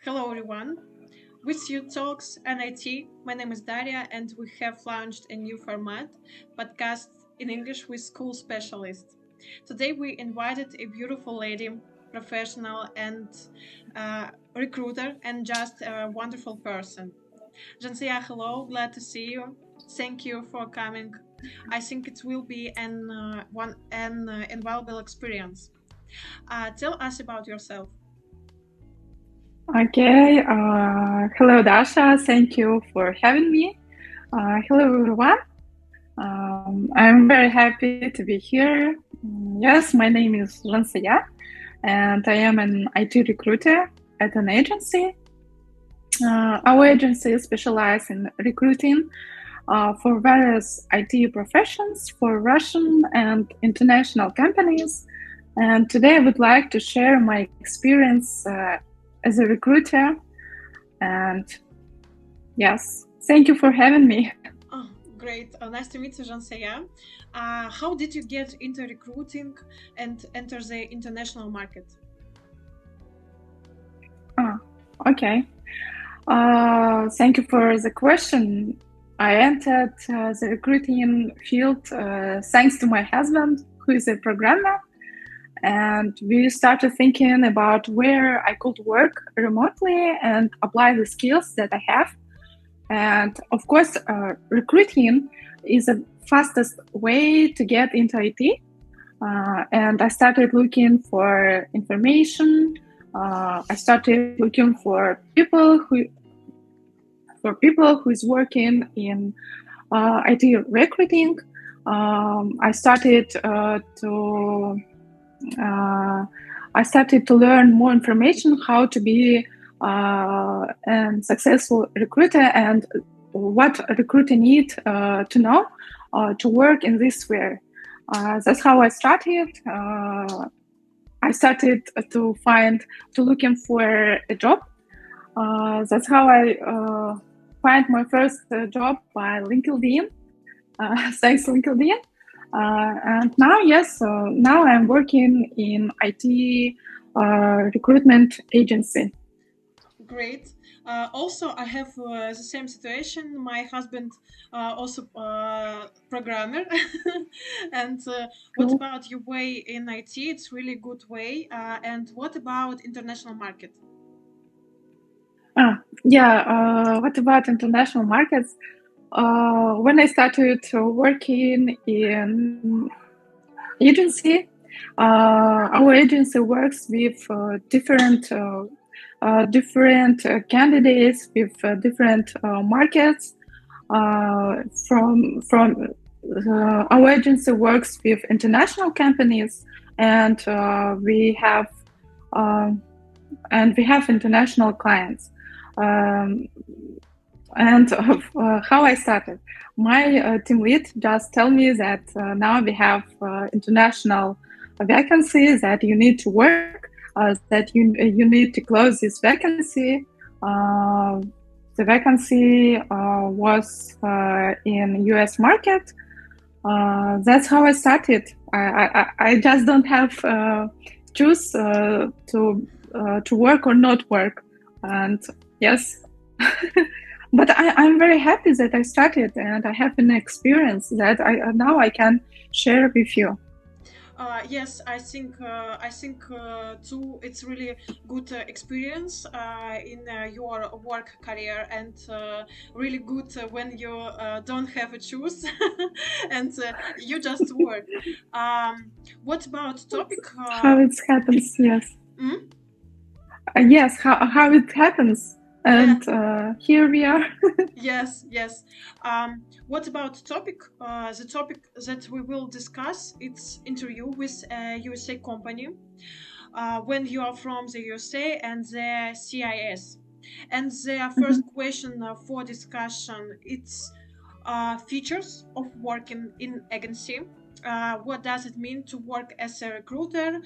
Hello, everyone. With you talks and IT. My name is Daria, and we have launched a new format, podcast in English with school specialists. Today, we invited a beautiful lady, professional, and recruiter, and just a wonderful person. Jansia, hello. Glad to see you. Thank you for coming. I think it will be an invaluable experience. Tell us about yourself. Okay, hello Dasha, thank you for having me. Hello everyone, I'm very happy to be here. Yes, my name is Jansia and I am an IT recruiter at an agency. Our agency specializes in recruiting for various IT professions for Russian and international companies. And today I would like to share my experience as a recruiter, and yes, thank you for having me. Oh, great. Nice to meet you, Jansia. How did you get into recruiting and enter the international market? Okay. Thank you for the question. I entered the recruiting field thanks to my husband, who is a programmer. And we started thinking about where I could work remotely and apply the skills that I have. And of course, recruiting is the fastest way to get into IT. And I started looking for information. I started looking for people who is working in IT recruiting. I started to learn more information how to be a successful recruiter and what a recruiter need to know to work in this sphere. That's how I started. I started to looking for a job. That's how I find my first job by LinkedIn. Thanks LinkedIn. And now, now I'm working in IT recruitment agency. Great. Also, I have the same situation. My husband also programmer. And what about your way in IT? It's really good way. And what about international market? What about international markets? When I started working in agency, our agency works with different candidates with different markets. Our agency works with international companies, and we have international clients. And how I started, my team lead just tell me that now we have international vacancies that you need to work, that you need to close this vacancy. The vacancy was in US market. That's how I started. I just don't have choose to work or not work, and yes. But I'm very happy that I started and I have an experience that now I can share with you. Yes, I think too. It's really good experience in your work career, and really good when you don't have a choice and you just work. What about topic? How it happens? Yes. Hmm? Yes. How it happens? And here we are. Yes. What about topic? The topic that we will discuss, it's interview with a USA company when you are from the USA and the CIS. And the first question for discussion, it's features of working in agency. What does it mean to work as a recruiter,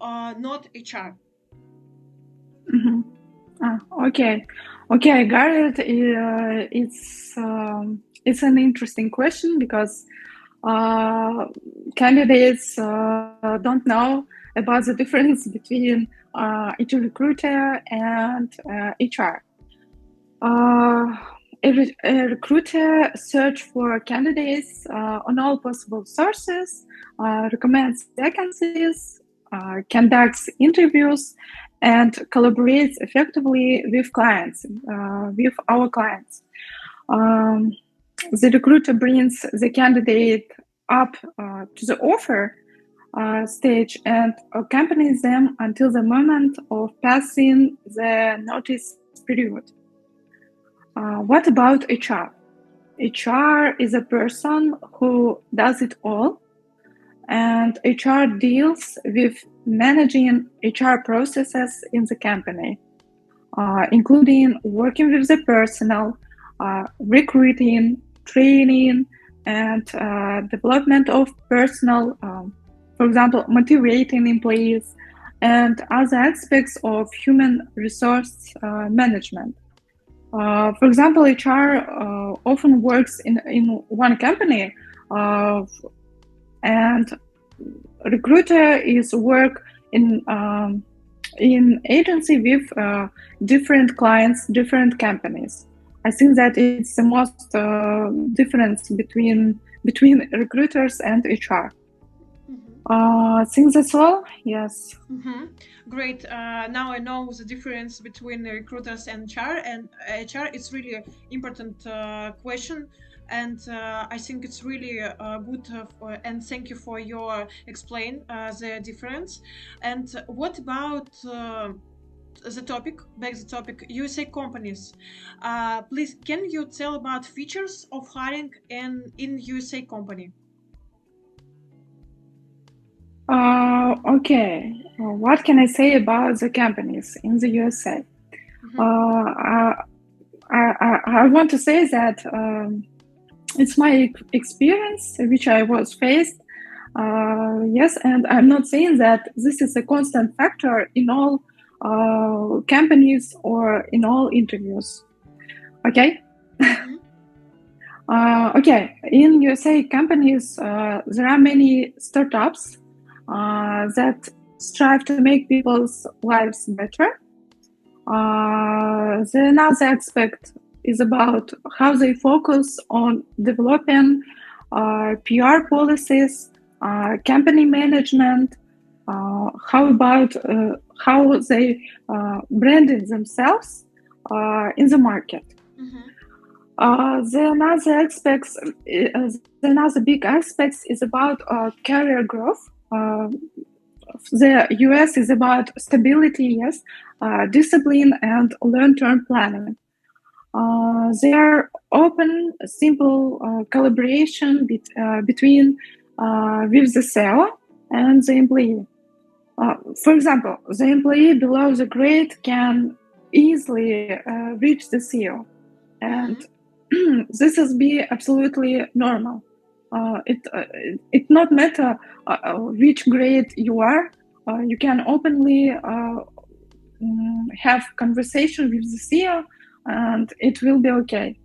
not HR? Okay, I got it. It's an interesting question because candidates don't know about the difference between IT recruiter, and HR. A recruiter search for candidates on all possible sources, recommends vacancies, conducts interviews, and collaborates effectively with clients, with our clients. The recruiter brings the candidate up to the offer stage and accompanies them until the moment of passing the notice period. What about HR? HR is a person who does it all, and HR deals with managing HR processes in the company, including working with the personnel, recruiting, training, and development of personnel, for example, motivating employees, and other aspects of human resource management. For example, HR often works in one company, and recruiter is work in agency with different clients, different companies. I think that it's the most difference between recruiters and HR. I think that's all. Yes. Great. Now I know the difference between recruiters and HR. And HR is really an important question. And I think it's really good. And thank you for your explain the difference. And what about the topic? Back the topic. USA companies. Please, can you tell about features of hiring in USA company? Okay. What can I say about the companies in the USA? I want to say that it's my experience which I was faced. Yes, and I'm not saying that this is a constant factor in all companies or in all interviews. Okay. Okay. In USA companies, there are many startups that strive to make people's lives better. The another aspect is about how they focus on developing PR policies, company management, how they branded themselves in the market. Another big aspect is about career growth. The US is about stability, yes, discipline, and long-term planning. They are open, simple collaboration between with the CEO and the employee. For example, the employee below the grade can easily reach the CEO, and this is be absolutely normal. It not matter which grade you are. You can openly have conversation with the CEO, and it will be okay.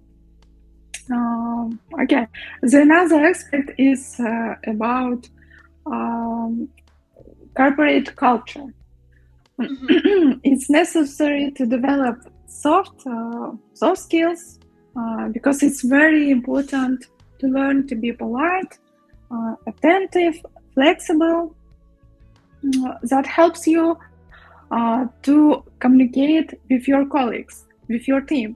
Okay. The another aspect is about corporate culture. It's necessary to develop soft skills because it's very important to learn to be polite, attentive, flexible. That helps you to communicate with your colleagues, with your team.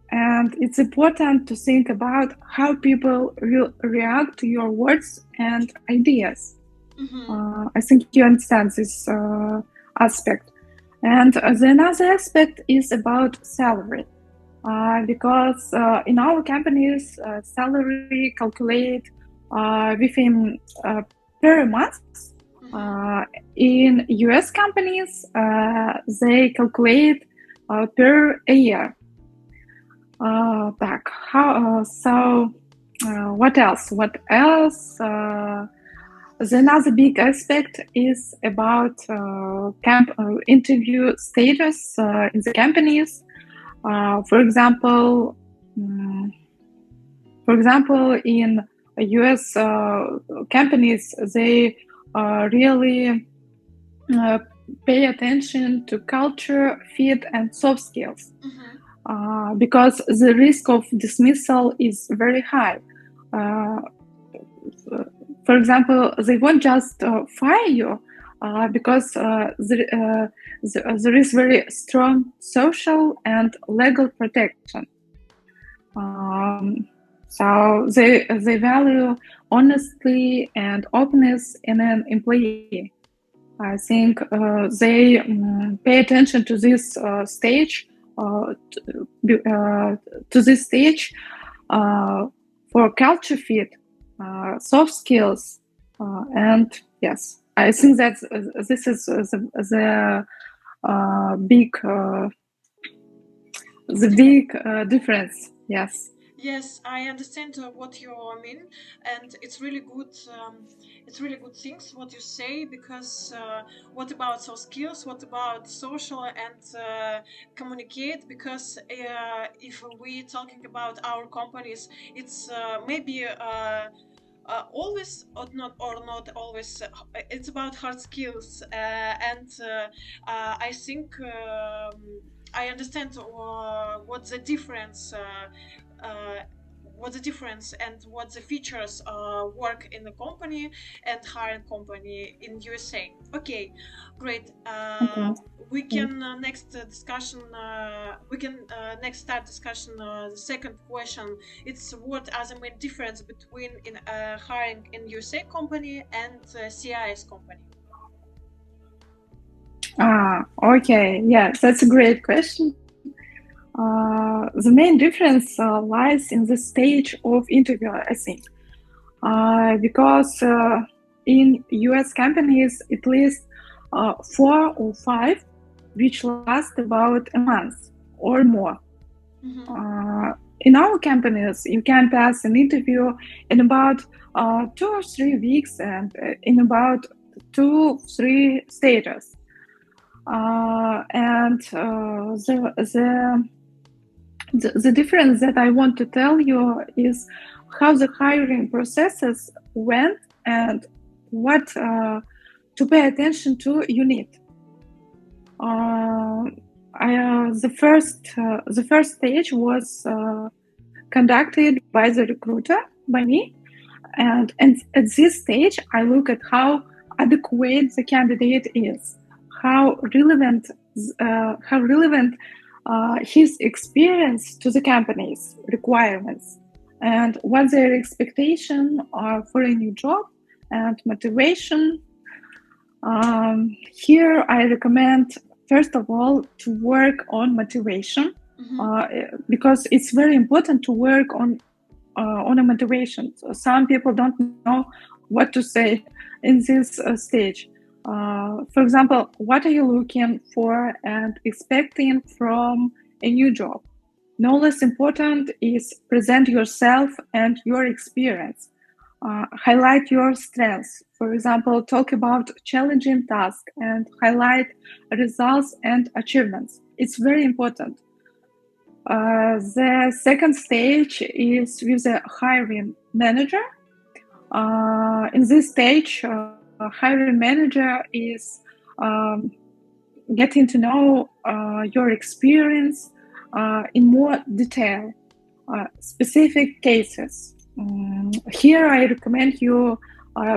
And it's important to think about how people will react to your words and ideas. I think you understand this aspect. And the another aspect is about salary. Because in our companies, salary calculate within per month. In US companies, they calculate per year. What else? Another big aspect is about interview status in the companies. For example, in US companies, they really pay attention to culture, fit, and soft skills. Mm-hmm. Because the risk of dismissal is very high. For example, they won't just fire you because there is very strong social and legal protection. So they value honesty and openness in an employee. I think they pay attention to this stage. To this stage for culture fit, soft skills, and yes, I think that this is the big difference. Yes. Yes, I understand what you mean, and it's really good. It's really good things what you say, because what about soft skills? What about social and communicate? Because if we talking about our companies, it's maybe. Always or not always it's about hard skills, and I think I understand what's the difference and what the features work in the company and hiring company in USA. Okay, great. We can next discussion. We can next start discussion. The second question. It's what are the main difference between hiring in USA company and CIS company? Okay. Yeah, that's a great question. The main difference lies in the stage of interview, I think, because in US companies, at least 4 or 5, which last about a month or more. Mm-hmm. In our companies, you can pass an interview in about 2 or 3 weeks and in about 2-3 stages. And the difference that I want to tell you is how the hiring processes went and what to pay attention to you need. The first stage was conducted by the recruiter, by me, and at this stage I look at how adequate the candidate is, how relevant his experience to the company's requirements, and what their expectation are for a new job and motivation. Here I recommend, first of all, to work on motivation, because it's very important to work on a motivation. So some people don't know what to say in this stage. For example, what are you looking for and expecting from a new job? No less important is present yourself and your experience. Highlight your strengths. For example, talk about challenging tasks and highlight results and achievements. It's very important. The second stage is with the hiring manager. In this stage, hiring manager is getting to know your experience in more detail, specific cases. Here I recommend you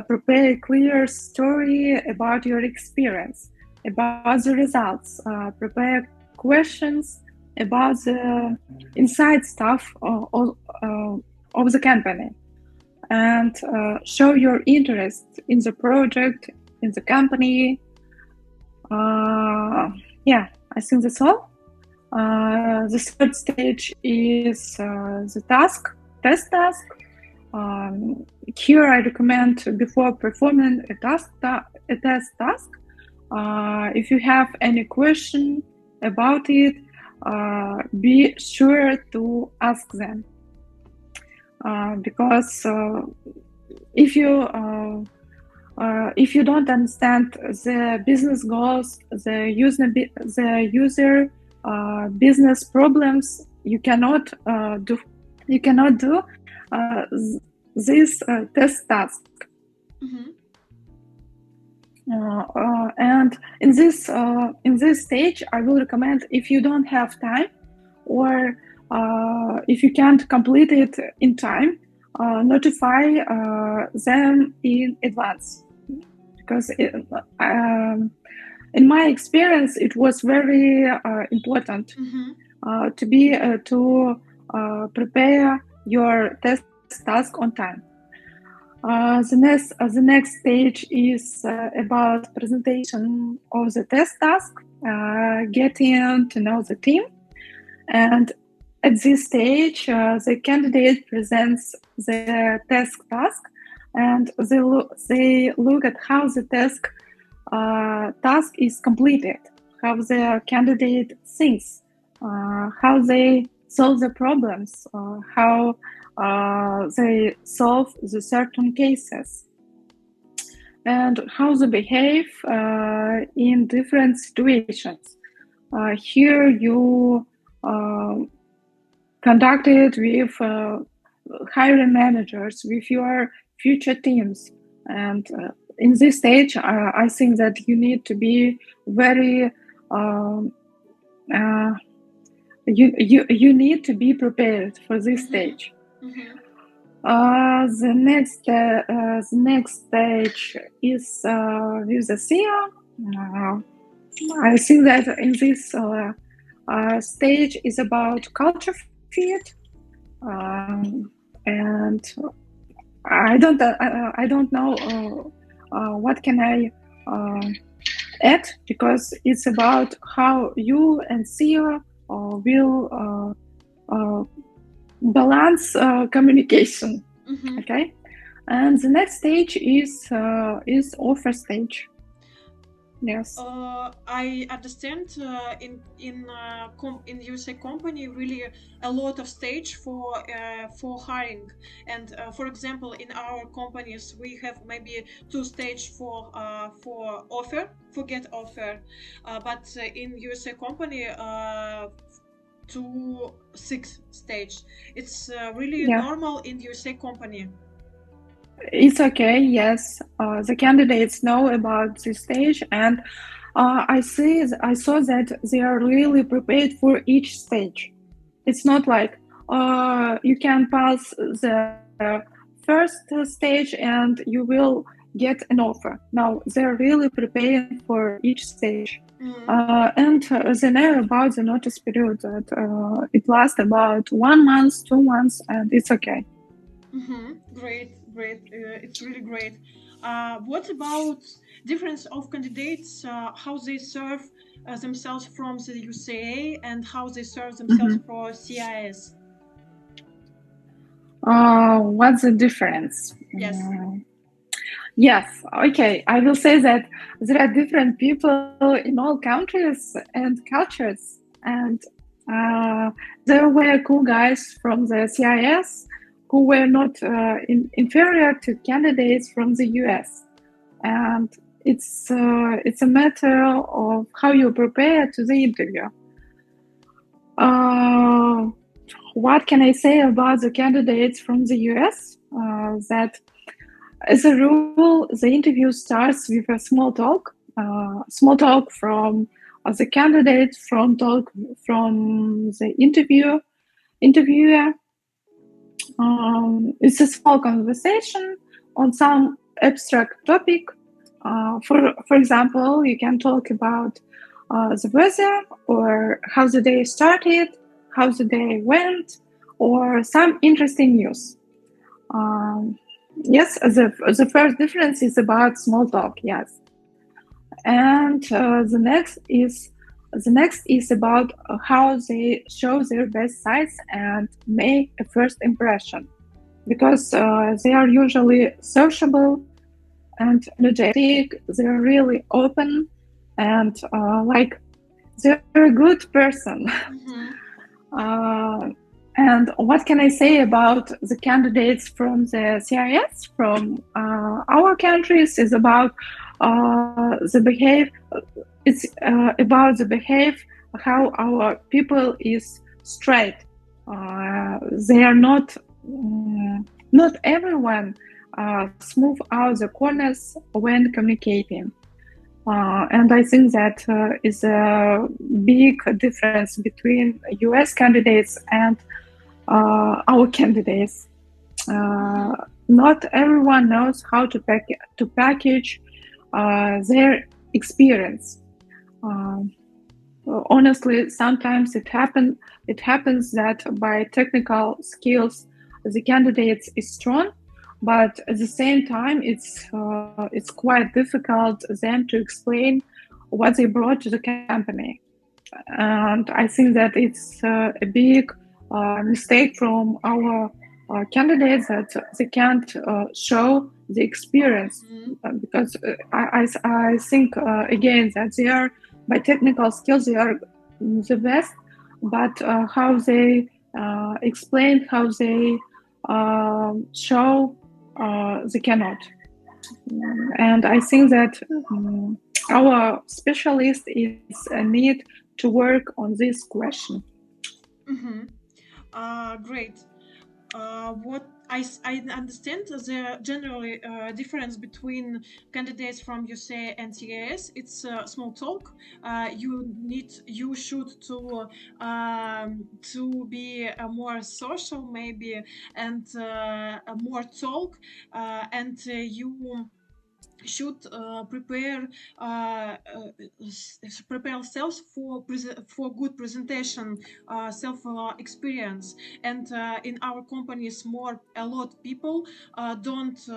prepare a clear story about your experience, about the results, prepare questions about the inside stuff of the company, and show your interest in the project, in the company. Yeah, I think that's all. The third stage is the test task. Here I recommend, before performing a test task, if you have any question about it, be sure to ask them, because if you don't understand the business goals, the user business problems, you cannot do this test task. And in this stage, I will recommend, if you don't have time, or if you can't complete it in time, notify them in advance, because in my experience, it was very important to prepare your test task on time. The next stage is about presentation of the test task, getting to know the team, and at this stage, the candidate presents the task task, and they look at how the task is completed, how the candidate thinks, how they solve the problems, how they solve the certain cases, and how they behave in different situations. Here you conduct it with hiring managers, with your future teams, and in this stage, I think that you need to be very you need to be prepared for this stage. The next stage is with the CEO. I think that in this stage is about culture fit, and I don't know what can I add, because it's about how you and CEO will balance communication. Okay, and the next stage is offer stage. Yes. I understand in USA company really a lot of stage for hiring, and for example in our companies we have maybe 2 stage for offer, for get offer, but in USA company 2-6 stage. It's really normal in USA company. It's okay, yes. The candidates know about this stage, and I saw that they are really prepared for each stage. It's not like you can pass the first stage and you will get an offer. No, they're really preparing for each stage. And they know about the notice period, that it lasts about 1 month, 2 months, and it's okay. Great. It's really great. What about difference of candidates, how they serve themselves from the USA and how they serve themselves for CIS? What's the difference? Yes. Yes, okay. I will say that there are different people in all countries and cultures, and there were cool guys from the CIS who were not inferior to candidates from the US, and it's a matter of how you prepare to the interview. What can I say about the candidates from the US? That as a rule, the interview starts with a small talk from the candidate, from the interviewer. It's a small conversation on some abstract topic. For example, you can talk about the weather, or how the day started, how the day went, or some interesting news. Yes, the first difference is about small talk. Yes, and the next is about how they show their best sides and make a first impression, because they are usually sociable and energetic. They're really open and they're a good person. And what can I say about the candidates from the CIS, from our countries, is about the behave. It's about the behave, how our people is straight. They are not everyone smooth out the corners when communicating. And I think that is a big difference between US candidates and our candidates. Not everyone knows how to package their experience. Honestly, sometimes it happens that by technical skills the candidate is strong, but at the same time it's quite difficult then to explain what they brought to the company. And I think that it's a big mistake from our candidates that they can't show the experience, because I think again that they are, by technical skills they are the best, but how they explain, how they show, they cannot. And I think that our specialist is need to work on this question. Great. What I understand the general difference between candidates from USA and CIS. It's small talk. You should to be more social maybe, and more talk, and you should prepare ourselves for good presentation, self experience. And in our companies, a lot people don't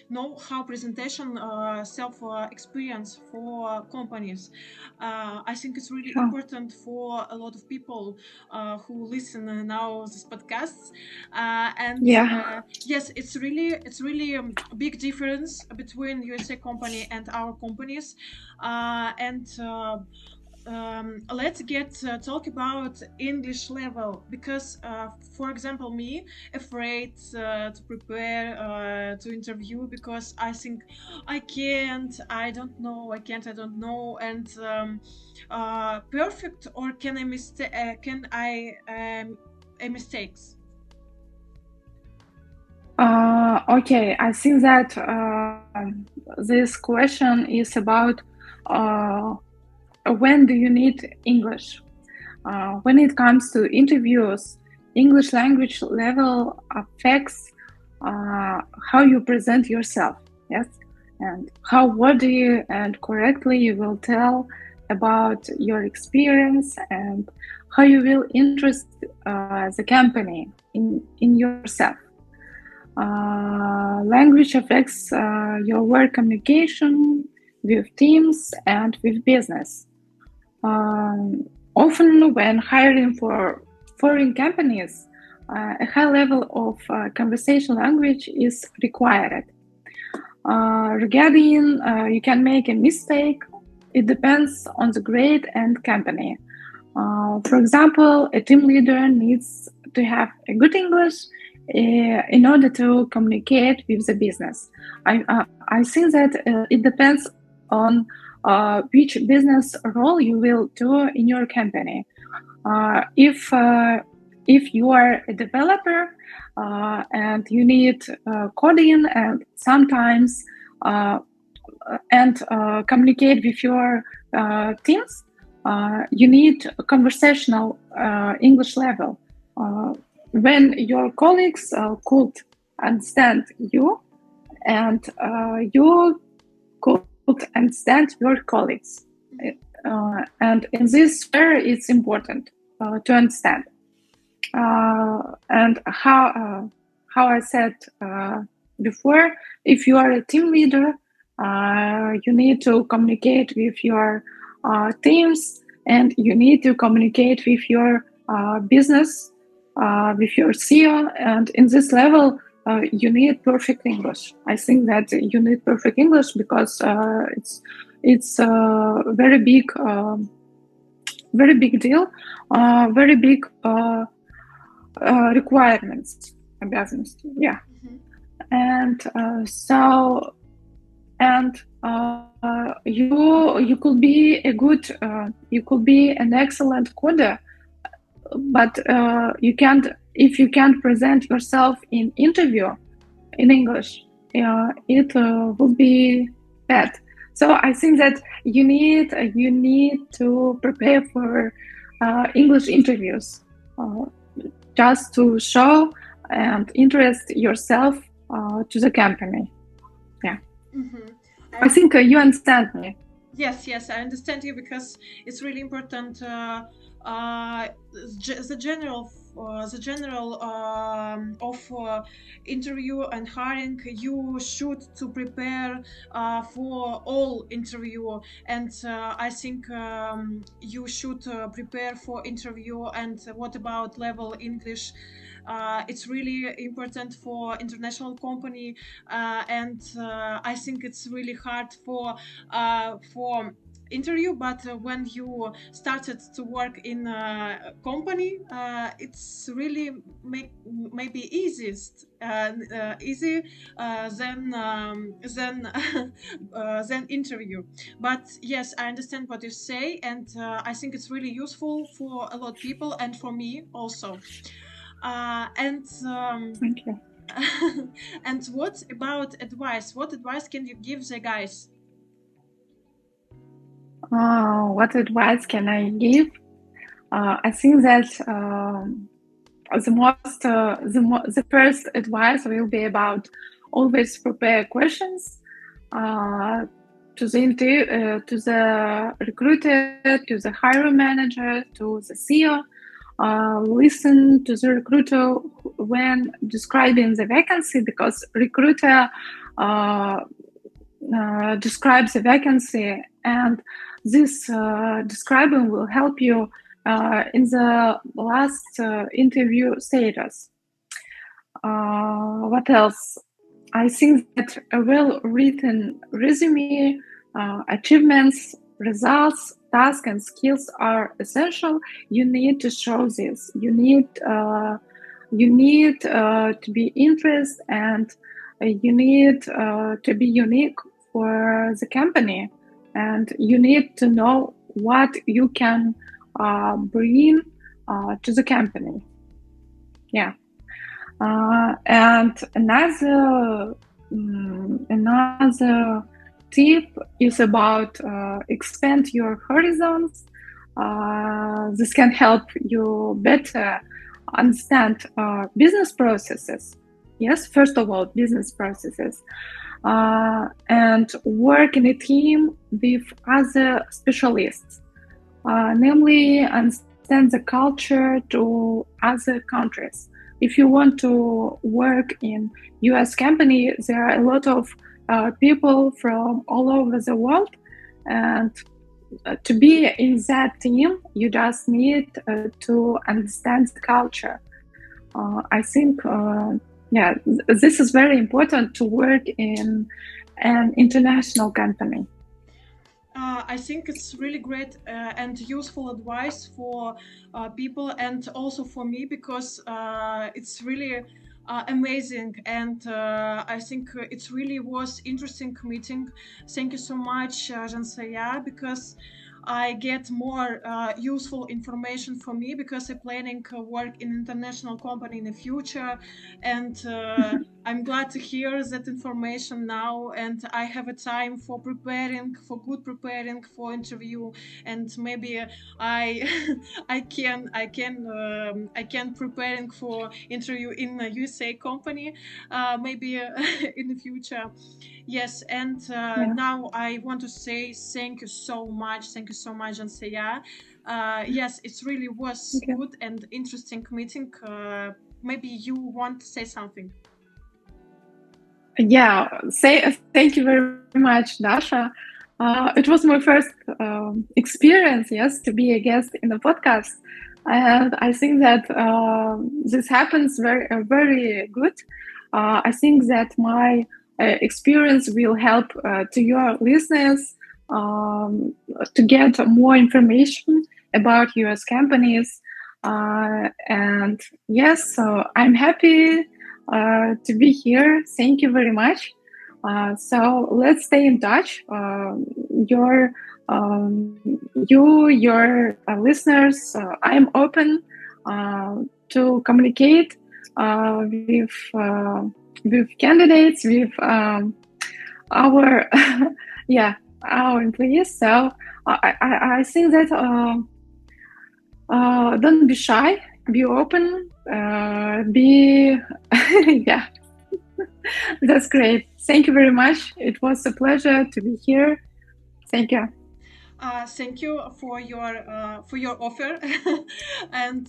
know how presentation self experience for companies. I think it's really important for a lot of people who listen now this podcast. Yes, it's really a big difference between USA company and our companies. Let's talk about English level, because for example me afraid to prepare to interview, because I think I don't know, and perfect, or can I mistakes? Okay, I think that this question is about when do you need English? When it comes to interviews, English language level affects how you present yourself, yes, and how worthy and correctly you will tell about your experience, and how you will interest the company in yourself. Language affects your work communication with teams and with business. Often when hiring for foreign companies, a high level of conversational language is required. Regarding you can make a mistake, it depends on the grade and company. For example, a team leader needs to have a good English in order to communicate with the business. I think that it depends on which business role you will do in your company. If you are a developer and you need coding and sometimes communicate with your teams, you need a conversational English level. When your colleagues could understand you, and you could understand your colleagues. And in this sphere, it's important to understand. And how I said before, if you are a team leader, you need to communicate with your teams, and you need to communicate with your business, with your CEO, and in this level, you need perfect English. I think that you need perfect English because it's a very big deal, very big requirements, обязанности. Yeah, and you could be you could be an excellent coder, but if you can't present yourself in interview in English, it would be bad. So I think that you need to prepare for English interviews, just to show and interest yourself to the company. Yeah. Mm-hmm. I think you understand me. Yes, I understand you, because it's really important. The general of interview and hiring. You should to prepare for all interview, and I think you should prepare for interview. And what about level English? It's really important for international company, and I think it's really hard for interview, but when you started to work in a company, it's really maybe easiest easy than interview. But yes, I understand what you say, and I think it's really useful for a lot of people, and for me also. Thank you. And what about advice? What advice can you give the guys? What advice can I give? I think that the first advice will be about always prepare questions to the recruiter, to the hiring manager, to the CEO. Listen to the recruiter when describing the vacancy, because recruiter describes the vacancy, and this describing will help you in the last interview status. What else? I think that a well-written resume, achievements, results, tasks, and skills are essential. You need to show this. You need to be interested, and you need to be unique for the company, and you need to know what you can bring to the company. Yeah. And another tip is about expand your horizons. This can help you better understand business processes. Yes, first of all, business processes, and work in a team with other specialists, namely understand the culture to other countries. If you want to work in US company, there are a lot of people from all over the world, and to be in that team, you just need to understand the culture. I think, this is very important to work in an international company. I think it's really great and useful advice for people, and also for me, because it's really amazing, and I think it really was interesting meeting. Thank you so much, Jansaya, because I get more useful information for me, because I'm planning work in international company in the future, and I'm glad to hear that information now, and I have a time for preparing for interview, and maybe I can preparing for interview in a USA company, maybe in the future. Yes, and now I want to say thank you so much, Jansaya. Yes, it really was good and interesting meeting. Maybe you want to say something? Yeah, thank you very much, Dasha. It was my first experience, yes, to be a guest in the podcast, and I think that this happens very good. I think that my experience will help to your listeners to get more information about US companies, and yes, so I'm happy to be here. Thank you very much. So let's stay in touch. Your listeners, I am open to communicate with candidates, with our our employees. So I think that don't be shy, be open, be yeah. That's great. Thank you very much. It was a pleasure to be here. Thank you. Thank you for your offer, and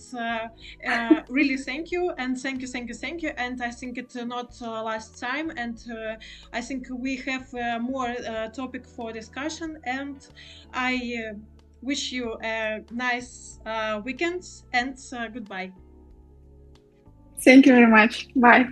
really thank you, and thank you. And I think it's not last time, and I think we have more topic for discussion. And I wish you a nice weekend, and goodbye. Thank you very much. Bye.